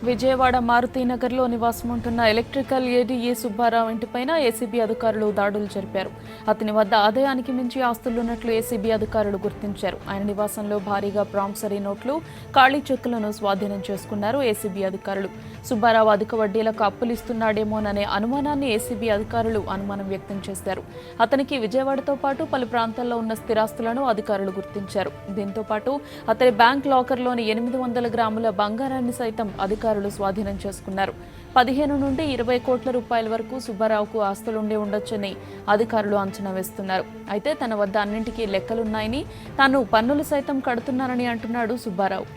విజయవాడ మారుతీనగర్లో నివాసం ఉంటున్న electrical ADA Subbarao ఇంటిపైన ఏసీబీ అధికారులు దాడులు జరిపారు. అతని వద్ద ఆదాయానికి మించి ఆస్తులున్నట్లు ఏసీబీ అధికారులు గుర్తించారు. ఆయన నివాసంలో భారీగా ప్రామిసరీ నోట్లు, ఖాళీ చెక్కులను స్వాధీనం చేసుకున్నారు ఏసీబీ అధికారులు. సుబ్బారావు అధిక వడ్డీలకు అప్పులిస్తున్నాడేమోననే అనుమానాన్ని ఏసీబీ అధికారులు అనుమానం వ్యక్తం చేశారు. అతనికి విజయవాడతో పాటు పలు ప్రాంతాల్లో ఉన్న స్థిరాస్తులను అధికారులు గుర్తించారు. దీంతో పాటు అతని బ్యాంక్ లాకర్లోని 800 గ్రాముల బంగారాన్ని సైతం అధికారులు స్వాధీనం చేసుకున్నారు. 15 నుండి 20 కోట్ల రూపాయల వరకు సుబ్బారావుకు ఆస్తులుండి ఉండొచ్చని అధికారులు అంచనా వేస్తున్నారు. అయితే తన వద్ద అన్నింటికీ లెక్కలున్నాయని, తాను పన్నులు సైతం కడుతున్నానని అంటున్నాడు సుబ్బారావు.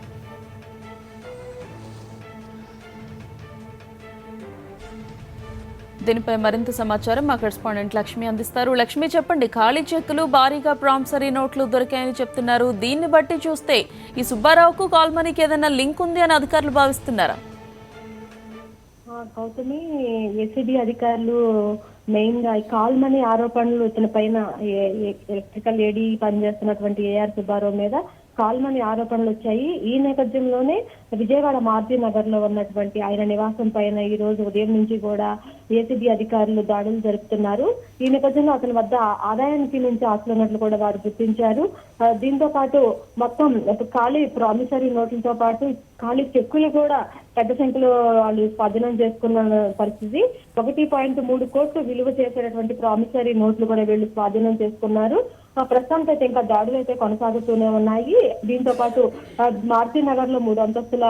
దీనిపై మరింత సమాచారం మా కరెస్పాండెంట్ లక్ష్మి అందిస్తారు. లక్ష్మి, చెప్పండి, ఖాళీ చెక్కులు, భారీగా ప్రామిసరీ నోట్లు దొరికాయని చెప్తున్నారు. దీన్ని బట్టి చూస్తే ఈ సుబ్బారావుకు కాల్ మనీకి ఏదైనా లింక్ ఉంది అని అధికారులు భావిస్తున్నారా? గౌతమి, ఏసీబీ అధికారులు మెయిన్ గా కాల్ మనీ ఆరోపణలు ఇతని పైన ఎలక్ట్రికల్ ఏడీ పనిచేస్తున్నటువంటి ఏఆర్ సుబ్బారావు మీద కాల్ మనీ ఆరోపణలు వచ్చాయి. ఈ నేపథ్యంలోనే విజయవాడ మారుతి నగర్ లో ఉన్నటువంటి ఆయన నివాసం పైన ఈ రోజు ఉదయం నుంచి కూడా ఏసీబీ అధికారులు దాడులు జరుపుతున్నారు. ఈ నేపథ్యంలో అతని వద్ద ఆదాయానికి నుంచి ఆస్తులు ఉన్నట్లు కూడా వారు గుర్తించారు. దీంతో పాటు మొత్తం ఖాళీ ప్రామిసరీ నోట్లతో పాటు ఖాళీ చెక్కులు కూడా పెద్ద సంఖ్యలో వాళ్ళు స్వాధీనం చేసుకున్న పరిస్థితి. 1.3 కోట్లు విలువ చేసేటటువంటి ప్రామిసరీ నోట్లు కూడా వీళ్ళు స్వాధీనం చేసుకున్నారు. ప్రస్తుతానికి అయితే ఇంకా దాడులు అయితే కొనసాగుతూనే ఉన్నాయి. దీంతో పాటు మారుతి నగర్ లో 3 అంతస్తుల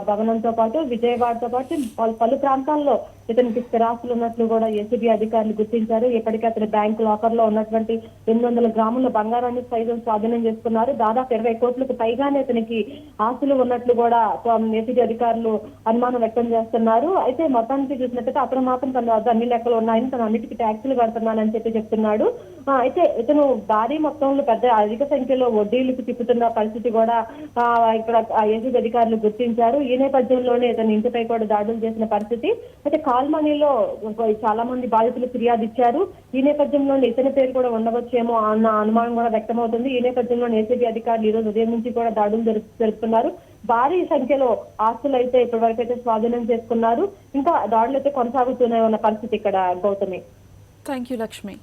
భవనంతో పాటు విజయవాడతో పాటు పలు ప్రాంతాల్లో ఇతనికి స్థిరాస్తులు ఉన్నట్లు కూడా ఏసీబీ అధికారులు గుర్తించారు. ఇప్పటికే అతని బ్యాంక్ లాకర్ లో ఉన్నటువంటి 800 గ్రాముల బంగారాన్ని సైతం స్వాధీనం చేసుకున్నారు. దాదాపు 20 కోట్లకు పైగానే ఇతనికి ఆస్తులు ఉన్నట్లు కూడా ఏసీబీ అధికారులు అనుమానం వ్యక్తం చేస్తున్నారు. అయితే మొత్తానికి చూసినట్టయితే అతను మాత్రం తన వద్ద అన్ని లెక్కలు ఉన్నాయని, తను అన్నిటికీ ట్యాక్సులు కడుతున్నానని చెప్పి చెప్తున్నాడు. అయితే ఇతను భారీ మొత్తంలో పెద్ద అధిక సంఖ్యలో వడ్డీలకు తిప్పుతున్న పరిస్థితి కూడా ఇక్కడ ఏసీబీ అధికారులు గుర్తించారు. ఈ నేపథ్యంలోనే ఇతని ఇంటిపై కూడా దాడులు చేసిన పరిస్థితి. అయితే కాల్ మనీలో చాలా మంది బాధితులు ఫిర్యాదు ఇచ్చారు. ఈ నేపథ్యంలో ఇతని పేరు కూడా ఉండవచ్చేమో అన్న అనుమానం కూడా వ్యక్తమవుతుంది. ఈ నేపథ్యంలో ఏసీబీ అధికారులు ఈ రోజు ఉదయం నుంచి కూడా దాడులు జరుపుతున్నారు. భారీ సంఖ్యలో ఆస్తులు అయితే ఇప్పటి వరకు అయితే స్వాధీనం చేసుకున్నారు. ఇంకా దాడులు అయితే కొనసాగుతూనే ఉన్న పరిస్థితి ఇక్కడ. Gautami, thank you Lakshmi.